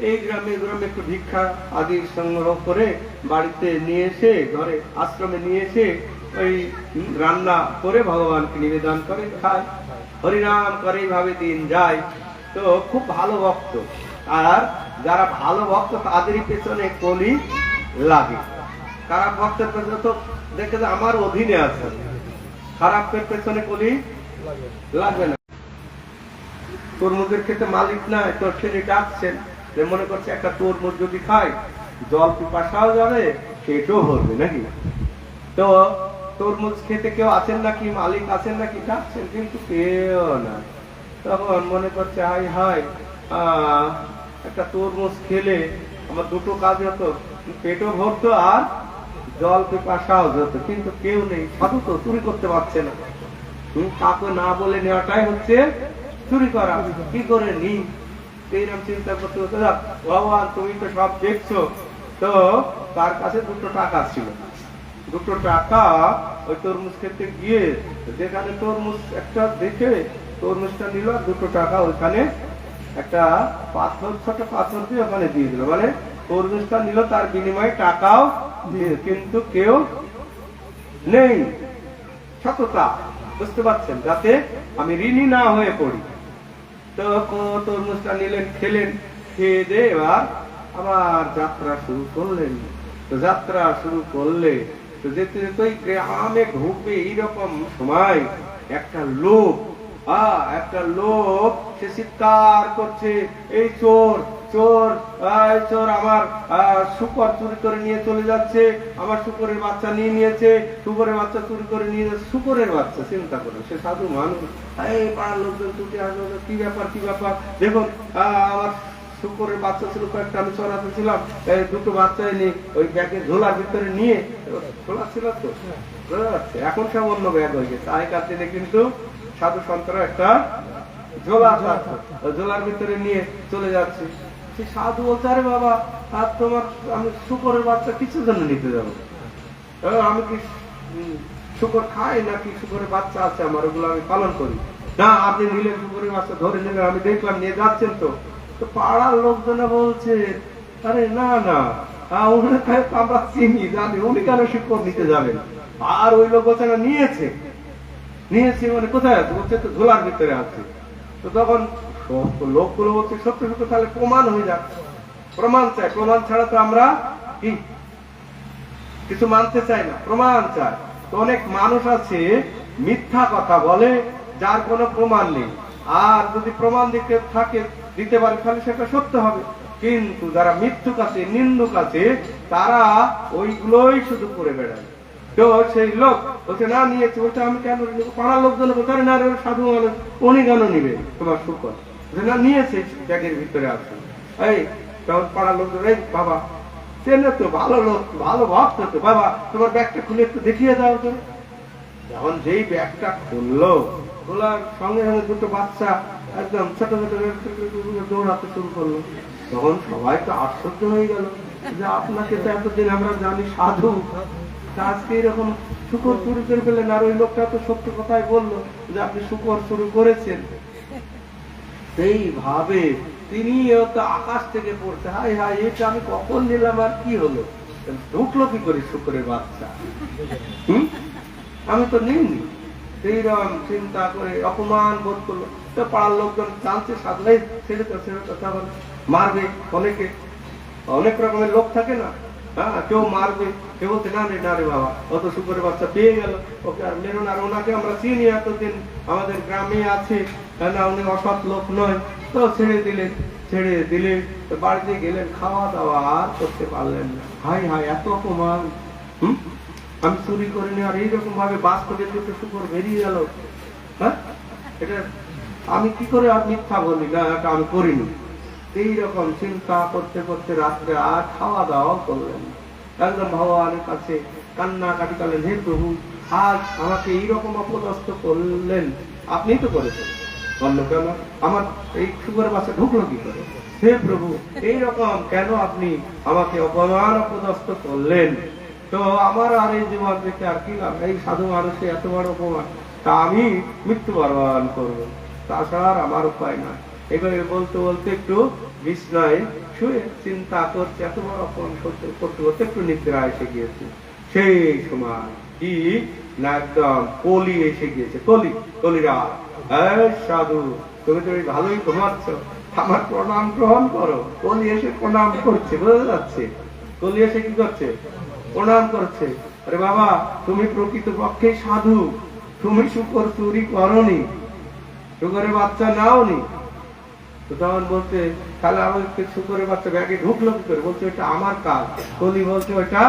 S2: এই গ্রামে একটু ভিক্ষা আদি সংগ্রহ করে বাড়িতে নিয়ে এসে, ঘরে আশ্রমে নিয়ে এসে ওই রান্না করে ভগবানকে নিবেদন করে খায়, হরিনাম করে, এইভাবে দিন যায়। তো খুব ভালো ভক্ত। আর যারা ভালো ভক্ত তাদেরই পেছনে কলি লাগে। খারাপ ভক্তের পেছনে তো দেখে যে আমার অধীনে আছে, খারাপের পেছনে কলি লাগবে না। তরমুজের ক্ষেত্রে মালিক নাই, তো তিনি ডাকছেন, যে মনে করছে একটা তরমুজ যদি খায় জল পিপাসাও যাবে, পেটও ভরবে নাকি। তো তরমুজ খেতে কেউ আছেন নাকি, মালিক আছেন নাকি, ডাকছেন, কিন্তু কেউ না। তখন মনে করছে হাই হাই, একটা তরমুজ খেলে আমার দুটো কাজ হতো, পেটও ভরতো আর জল পিপাসাও যেত, কিন্তু কেউ নেই। সাধু তো চুরি করতে পারছে না, কাউকে না বলে নেওয়াটাই হচ্ছে চুরি করা, কি করে নি। এইরকম চিন্তা করতে করতে ভগবান তুমি তো সব দেখছো। তো তার কাছে 2 টাকা ছিল, 2 টাকা ওই তরমুজ খেতে গিয়ে যেখানে তরমুজ একটা দেখে তরমুজটা নিল, 2 টাকা ওইখানে একটা পাথর, ছোট পাথর দিয়ে ওখানে দিয়ে দিল। মানে তরমুজটা নিল, তার বিনিময়ে টাকাও দিয়ে, কিন্তু কেউ নেই। সততা, বুঝতে পারছেন, যাতে আমি ঋণী না হয়ে পড়ি। তো তরমুজটা নিলেন, খেলেন, খেয়ে দিয়ে এবার আবার যাত্রা শুরু করলেন। তো যাত্রা শুরু করলে তো যেতে যেতে ওই গ্রামে ঢুকবে, এইরকম সময় একটা লোক, সে চিৎকার করছে, এই চোর চোর, চোর আমার শূকর চুরি করে নিয়ে চলে যাচ্ছে, আমার শূকরের বাচ্চা নিয়ে নিয়েছে, শূকরের বাচ্চা চুরি করে নিয়ে যাচ্ছে। শূকরের বাচ্চা, চিন্তা করো, সে সাধু মানুষ। এই পাড়ার লোকজন ছুটে আসলো, কি ব্যাপার কি ব্যাপার, দেখুন আমার শূকরের বাচ্চা ছিল কয়েকটা, আমি চড়াতে ছিলাম, 2টো বাচ্চা এনে ওই ব্যাগের ঝোলার ভিতরে নিয়ে, ঝোলা ছিল তো, এখন সব অন্য ব্যাগ হয়ে গেছে। আগেকার দিনে কিন্তু সাধু সন্তরা একটা ঝোলা, ঝোলার ভিতরে নিয়ে চলে যাচ্ছে। সে সাধু বলছে, আরে বাবা, আর তোমার আমি শূকরের বাচ্চা কিছু জন্য নিতে যাবো, আমি কি শূকর খাই নাকি শূকরের বাচ্চা আছে আমার, ওগুলো আমি পালন করি না। আপনি নিলেন শূকরের বাচ্চা, ধরে নেবেন, আমি দেখলাম নিয়ে যাচ্ছেন। তো পাড়ার লোকজনে বলছে, আরে না না, আমরা চিনি জানি, উনি কেন শূকর নিতে যাবেন। আর ওই লোক বলছে না, নিয়েছে, মানে কোথায় আছে, বলছে তো ঝোলার ভিতরে আছে। তো তখন লোকগুলো বলছে সত্য সত্য, তাহলে প্রমাণ হয়ে যাচ্ছে। প্রমাণ চাই, প্রমাণ ছাড়া তো আমরা কি কিছু মানতে চাই না, প্রমাণ চাই। তো অনেক মানুষ আছে মিথ্যা কথা বলে, যার কোনো প্রমাণ নেই, আর যদি প্রমাণ দিতে পারে তাহলে সেটা সত্য হবে। কিন্তু যারা মিথ্যুক আছে, নিন্দুক আছে, তারা ওইগুলোই শুধু করে বেড়ায়। তো সেই লোক বলছে না নিয়েছে, বলছে আমি কেন নিব? পাড়ার লোকজন বলছে না রে সাধু মানুষ, উনি কেন নিবে তোমার শুকর? না নিয়েছে, ব্যাগের ভিতরে আছে। এই তখন পাড়ার লোকজন, এই বাবা চেনে তো, ভালো লোক, ভালো ভক্ত তো, বাবা তোমার ব্যাগটা খুলে একটু দেখিয়ে দাও তো। যখন যেই ব্যাগটা খুললো, খোলার সঙ্গে সঙ্গে দুটো বাচ্চা একদম ছোট ছোট দৌড়াতে শুরু করলো। তখন সবাই তো আশ্চর্য হয়ে গেল যে আপনাকে তো এতদিন আমরা জানি সাধু, আজকে এরকম শুকর চুরি করে ফেললেন। আর ওই লোকটা তো সত্য কথাই বললো যে আপনি শুকর চুরি করেছেন। সেইভাবে তিনি তো আকাশ থেকে পড়ছে, হাই হাই এটা আমি কখন নিলাম আর কি হলো, ঢুকলো কি করে শুকরের বাচ্চা, আমি তো নিইনি। সেইরকম চিন্তা করে অপমান বোধ করলো। তো পাড়ার লোকজন জানছে সাধলাই ছেড়ে তো কথা বলে, মারবে অনেকে, অনেক রকমের লোক থাকে না, হ্যাঁ কেউ মারবে, কেউ বলছে না রে না রে বাবা, অত শুকরের বাচ্চা পেয়ে গেল, ওকে আর মেরো না। আর ওনাকে আমরা চিনি, এতদিন আমাদের গ্রামে আছে, না উনি অসৎ লোক নয়। তো ছেড়ে দিলেন, বাড়িতে গেলেন, খাওয়া দাওয়া আর করতে পারলেন না। হাই হাই এত অপমান, আমি চুরি করিনি, আর এইরকম ভাবে বাস্তবে দুটো শুকর বেরিয়ে গেল। হ্যাঁ এটা আমি কি করে আর মিথ্যা বলি না, এটা আমি করিনি। এইরকম চিন্তা করতে করতে রাত্রে আর খাওয়া দাওয়া করলেন, একদম ভগবানের কাছে কান্নাকাটি করলেন, হে প্রভু আজ আমাকে এইরকম অপদস্থ করলেন, আপনি তো করেছেন, অন্য কেন আমার এই শুকরের বাচ্চা ঢুকলো কি করে? হে প্রভু এইরকম কেন আপনি আমাকে অপমান অপদস্থ করলেন? তো আমার আর এই জীবন দেখে আর কি লাভ? এই সাধু মানুষকে এত বড় অপমান, তা আমি মৃত্যুবরণ করবো, তাছাড়া আমার উপায় নাই। এবারে বলতে বলতে একটু বিছনায় শুয়ে চিন্তা করছে, এত বড় অপমান করতে করতে একটু নিদ্রা এসে গিয়েছে। সেই সময় কি না একদম কলি এসে গিয়েছে। কলিরা, সাধু তুমি তো ভালোই ঘুমাচ্ছ, আমার প্রণাম গ্রহণ করো। কলি এসে প্রণাম করছে, বোঝা যাচ্ছে কলি এসে কি করছে? প্রণাম করছে। আরে বাবা তুমি প্রকৃত পক্ষে সাধু, তুমি শুকর চুরি করনি, শুকরের বাচ্চা নাওনি। তো তখন বলছে তাহলে আমাকে শুকরের বাচ্চা ব্যাগে ঢুকলো কি করে? বলছে এটা আমার কাজ। কলি বলছে ওটা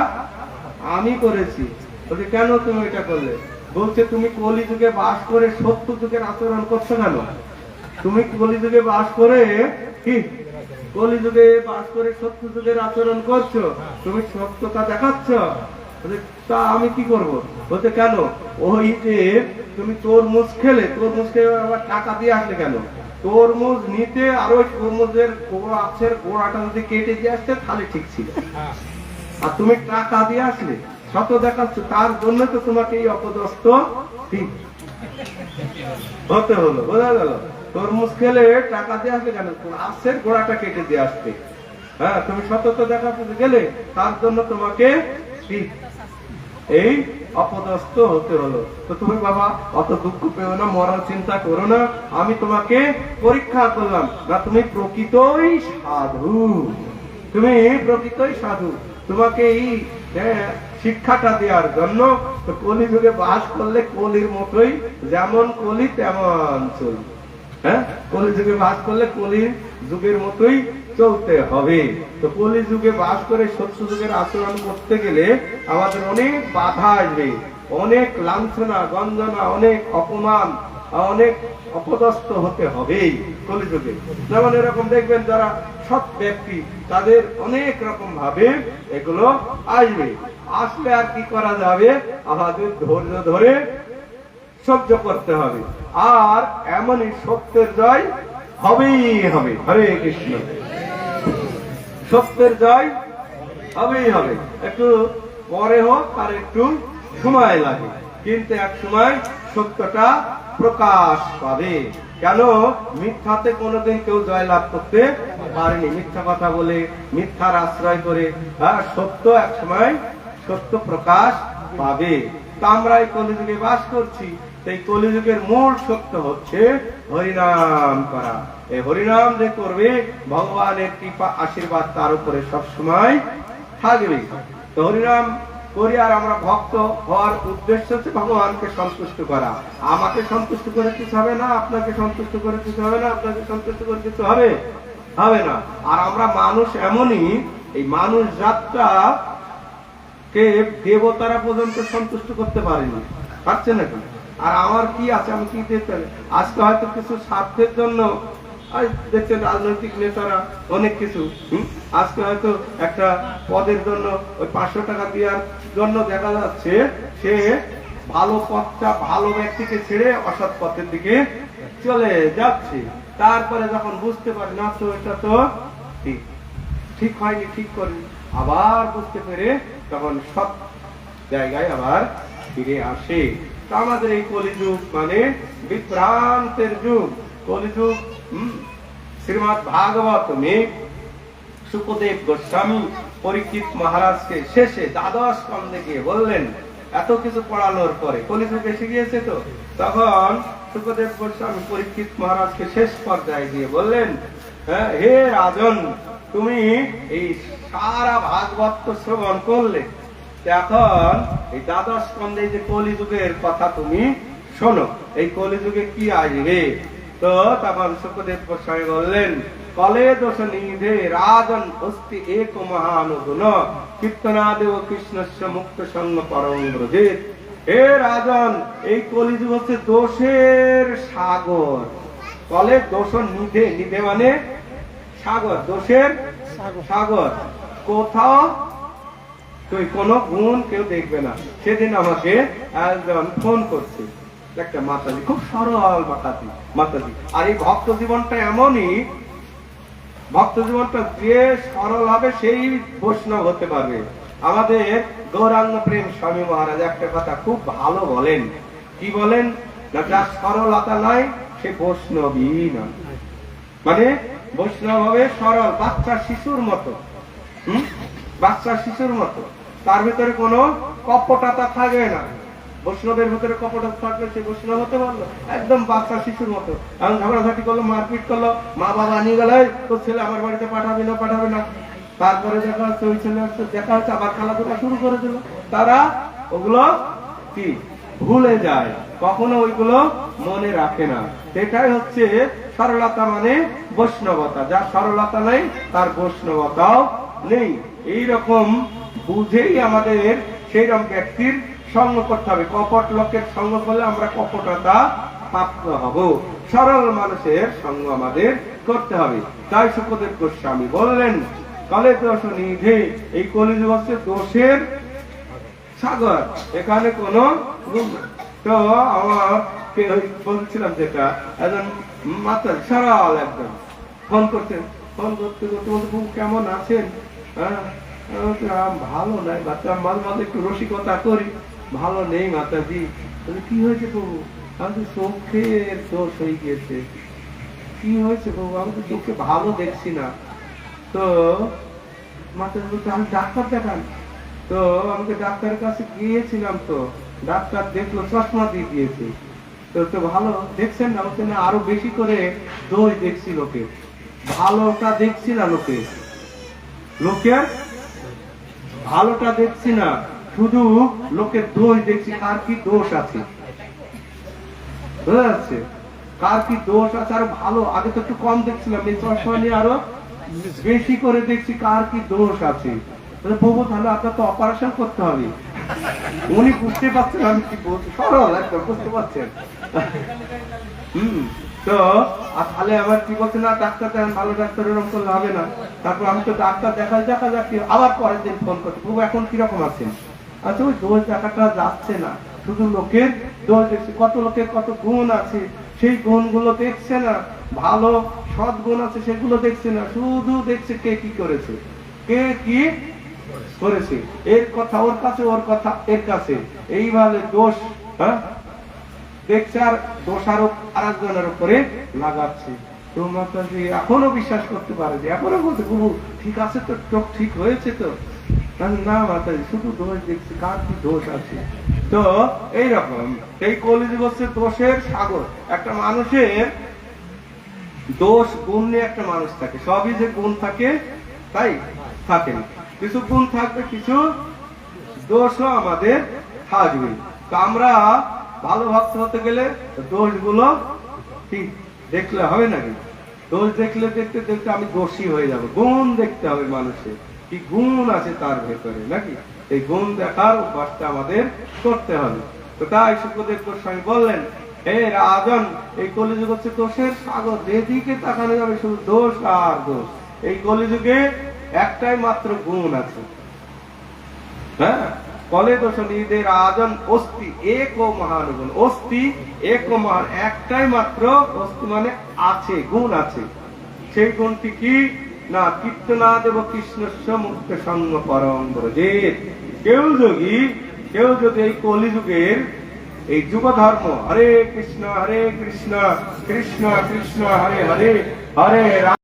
S2: আমি করেছি। বলছে কেন তুমি এটা করলে? বলছে তুমি কলি যুগে বাস করে সত্য যুগের আচরণ করছো কেন? তুমি কলি যুগে বাস করে কি কলি যুগে বাস করে সত্য যুগের আচরণ করছো, তুমি সত্যতা দেখাচ্ছ, তা আমি কি করব? বলতে কেন ওই যে তুমি তরমুজ খেলে, তরমুজ খেয়ে আবার টাকা দিয়ে আসলে কেন? তরমুজ নিতে আর ওই তরমুজের গাছের গোড়াটা যদি কেটে দিয়ে আসতে তাহলে ঠিক ছিল, আর তুমি টাকা দিয়ে আসলে সত দেখাচ্ছ, তার জন্য তো তোমাকে এই অপদস্থ হতে হলো। বোঝা গেল? তরমুজ খেলে টাকা দিয়ে আসলে কেন? গাছের গোড়াটা কেটে দিয়ে আসতে। হ্যাঁ তুমি সততা দেখাতে গেলে তার জন্য তোমাকে এই অপদস্থ হতে হলো। তো তুমি বাবা অত দুঃখ পেও না, মরার চিন্তা করো না, আমি তোমাকে পরীক্ষা করলাম না, তুমি প্রকৃতই সাধু, তুমি প্রকৃতই সাধু, তোমাকে এই শিক্ষাটা দেওয়ার জন্য। তো কলি যুগে বাস করলে কলির মতোই, যেমন কলি তেমন চল। হ্যাঁ কলি যুগে বাস করলে কলির যুগের মতোই চলতে হবে। তো কলি যুগে বাস করে সত্য যুগের আচরণ করতে গেলে আমাদের অনেক বাধা আসবে, অনেক লাঞ্ছনা গঞ্জনা, অনেক অপমান, অনেক অপদস্থ হতে হবে কলি যুগে। যেমন এরকম দেখবেন যারা সৎ ব্যক্তি, তাদের অনেক রকম ভাবে এগুলো আসবে। আসলে আর কি করা যাবে? আমাদের ধৈর্য ধরে সহ্য করতে হবে, আর এমনই সত্যের জয় হবেই হবে। হরে কৃষ্ণ। সত্যের জয় হবেই হবে, একটু পরে হোক আর একটু সময় লাগে, কিন্তু এক সময় সত্যটা প্রকাশ পাবে। কেন? মিথ্যাতে কোনোদিন কেউ জয়লাভ করতে পারেনি। মিথ্যা কথা বলে, মিথ্যার আশ্রয় করে সত্য এক সময় সত্য প্রকাশ পাবে। তা আমরা এই কলিযুগে বাস করছি, এই কলিযুগের মূল সত্য হচ্ছে হরিনাম করা। এই হরিনাম যে করবে ভগবানের কৃপা আশীর্বাদ তার উপরে সবসময় থাকবে। তো হরিনাম করি আর আমরা ভক্ত হওয়ার উদ্দেশ্য হচ্ছে ভগবানকে সন্তুষ্ট করা। আমাকে সন্তুষ্ট করে কিছু হবে না, আপনাকে সন্তুষ্ট করে কিছু হবে না, আপনাকে সন্তুষ্ট করে কিছু হবে হবে না। আর আমরা মানুষ এমনই, এই মানুষ জাতটা কে দেবতারা পর্যন্ত সন্তুষ্ট করতে পারেনি, পারছে নাকি? আর আমার কি আছে, আমি কি দেখতে পারি? আজকে হয়তো কিছু স্বার্থের জন্য দেখছেন রাজনৈতিক নেতারা অনেক কিছু, আজকে হয়তো একটা পদের জন্য ওই 500 টাকা দেওয়ার জন্য দেখা যাচ্ছে সে ভালো পথটা, ভালো ব্যক্তিকে ছেড়ে অসৎ পথের দিকে চলে যাচ্ছে। তারপরে যখন বুঝতে পারে না তো এটা তো ঠিক হয়নি, ঠিক করেনি, আবার বুঝতে পেরে তখন সৎ জায়গায় আবার ফিরে আসে। তো আমাদের এই কলিযুগ মানে বিভ্রান্তের যুগ, কলিযুগ। শ্রীমদ ভাগবতমে সুখদেব গোস্বামী পরীক্ষিত মহারাজকে শেষে দ্বাদশ স্কন্ধে গিয়ে বললেন, এত কিছু পড়ানোর পরে কলিযুগ এসে গিয়েছে, তো তখন সুখদেব গোস্বামী পরীক্ষিত মহারাজকে শেষ পর্যায়ে গিয়ে বললেন, হে রাজন, তুমি এই সারা ভাগবত শ্রবণ করলে, এখন এই দ্বাদশ স্কন্ধে যে কলিযুগের কথা তুমি শোনো, এই কলিযুগে কি আসবে। তো তখন সুখদেব গোস্বামী বললেন, কলে দোষ নিধে রাজন অস্তি এক মহানুগুণ কীর্তনাদেব কৃষ্ণস্য মুক্ত সঙ্গ পরম ব্রজেত। হে রাজন, এই কলিযুগ হচ্ছে দোষের সাগর। কলে দোষ নিধে, নিধে মানে সাগর, দোষের সাগর। কোথাও তুই কোনো গুণ কেউ দেখবে না। সেদিন আমাকে একজন ফোন করছে, একটা মাতাজি, খুব সরল মাতাজি। আর এই ভক্ত জীবনটা এমনই, ভক্ত জীবনটা যে সরল হবে সেই বৈষ্ণব হতে পারবে। আমাদের গৌরাঙ্গ প্রেম স্বামী মহারাজ একটা কথা খুব ভালো বলেন। কি বলেন না, যার সরলতা নাই সে বৈষ্ণবই না। মানে বৈষ্ণব হবে সরল, বাচ্চা শিশুর মতো, বাচ্চা শিশুর মতো, তার ভিতরে কোনো কপটতা থাকবে না। বৈষ্ণবের ভিতরে কপটতা থাকলে সে বৈষ্ণব হতে পারলো, একদম বাচ্চা শিশুর মতো। এখন ঝগড়াঝাটি করলো, মারপিট করলো, মা বাবা নিয়ে গেল, তোর ছেলে আমার বাড়িতে পাঠাবে না। তারপরে দেখা হচ্ছে ওই ছেলে দেখা হচ্ছে আবার খেলাধুলা শুরু করে দিল। তারা ওগুলো কি ভুলে যায়, কখনো ওইগুলো মনে রাখে না। সেটাই হচ্ছে সরলতা মানে বৈষ্ণবতা। যার সরলতা নেই তার বৈষ্ণবতাও নেই। এইরকম বুঝেই আমাদের সেই রকম ব্যক্তির সঙ্গ করতে হবে। কপট লোকের সঙ্গ করলে আমরা কপটতা প্রাপ্ত হব। সরল মানুষের সঙ্গ আমাদের করতে হবে। তাই সুখদেব গোস্বামী বললেন, কলে দোষ নিধে, এই কলিযুগ হচ্ছে দোষের সাগর, এখানে কোন। তো আমার বলছিলাম যেটা, একজন মাত্র সরল একদম ফোন করছেন, ফোন করতে করতে বলতে, কেমন আছেন? ভালো নাই বাচ্চা, মাঝে মাঝে একটু রসিকতা করি, ভালো নেই মাতাজি। কি হয়েছে প্রভু? আমি চোখের দোষ হয়ে গিয়েছে। কি হয়েছে প্রভু? আমি তো চোখে ভালো দেখছি না। তো মাতাজি বলছে, আমি ডাক্তার দেখান। তো আমাকে ডাক্তারের কাছে গিয়েছিলাম, তো ডাক্তার দেখলো, চশমা দিয়ে দিয়েছে। তো ভালো দেখছেন না? বলছে না, আরো বেশি করে দোষ দেখছি লোকে, ভালোটা দেখছি না, লোকের ভালোটা দেখছি না, শুধু লোকের দোষ দেখছি। কার কি দোষ আছে বোঝা যাচ্ছে, কার কি দোষ আছে। আরো ভালো, আগে তো একটু কম দেখছিলাম, এই চশমা নিয়ে আরো বেশি করে দেখছি কার কি দোষ আছে। প্রভু, তাহলে আপনার তো অপারেশন করতে হবে। উনি বুঝতে পারছেন আমি কি বলছি, সরল একদম বুঝতে পারছেন। তো তাহলে আমার কি বলছে, না ডাক্তার দেখান, ভালো ডাক্তার এরকম করলে হবে না। তারপর আমি তো ডাক্তার দেখা যাচ্ছি, আবার পরের দিন ফোন করছি, প্রভু এখন কিরকম আছেন? আচ্ছা, ওই দোষ দেখাটা যাচ্ছে না, শুধু লোকের দোষ দেখছে। কত লোকের কত গুণ আছে, সেই গুণগুলো দেখছে না। ভালো সৎ গুণ আছে সেগুলো দেখছে না, শুধু দেখছে কে কি করেছে, কে কি করেছে, এর কথা ওর কাছে, ওর কথা এর কাছে, এইভাবে দোষ দেখছে আর দোষারোপ আর একজনের উপরে লাগাচ্ছে। তো মাতাজি এখনো বিশ্বাস করতে পারে, যে এখনো বলছে, প্রভু ঠিক আছে তো, চোখ ঠিক হয়েছে তো? না মাতাজি, শুধু দোষ দেখছি, কার কি দোষ আছে। তো তো এইরকম এই কলিযুগ হচ্ছে দোষের সাগর। একটা মানুষের দোষ গুণ নিয়ে একটা মানুষ থাকে, সবই যে গুণ থাকে তাই থাকে না, কিছু গুণ থাকবে, কিছু দোষও আমাদের থাকবে। তো আমরা ভালো ভক্ত হতে গেলে দোষগুলো ঠিক দেখলে হবে নাকি? দোষ দেখলে দেখতে দেখতে আমি দোষী হয়ে যাব। গুণ দেখতে হবে মানুষের, কি গুণ আছে তার ভেতরে নাকি, এই গুণ দেখার অভ্যাসটা আমাদের করতে হবে। তো তাই শুকদেব গোস্বামী বললেন, হে রাজন, এই কলিযুগ হচ্ছে দোষের সাগর, যেদিকে তাকানো যাবে শুধু দোষ আর দোষ। এই কলিযুগে একটাই মাত্র গুণ আছে, হ্যাঁ, কলে দোষ নিদে রাজন অস্তি এক ও মহান গুণ। অস্তি এক ও মহান, একটাই মাত্র অস্তি মানে আছে, গুণ আছে। সেই গুণটি কি না, কীর্তনাদ এবং কৃষ্ণস্য মুক্ত সঙ্গ পরম ব্রজেত। কেউ যদি এই কলিযুগের এই যুগ ধর্ম হরে কৃষ্ণ কৃষ্ণ কৃষ্ণ হরে হরে, হরে রাম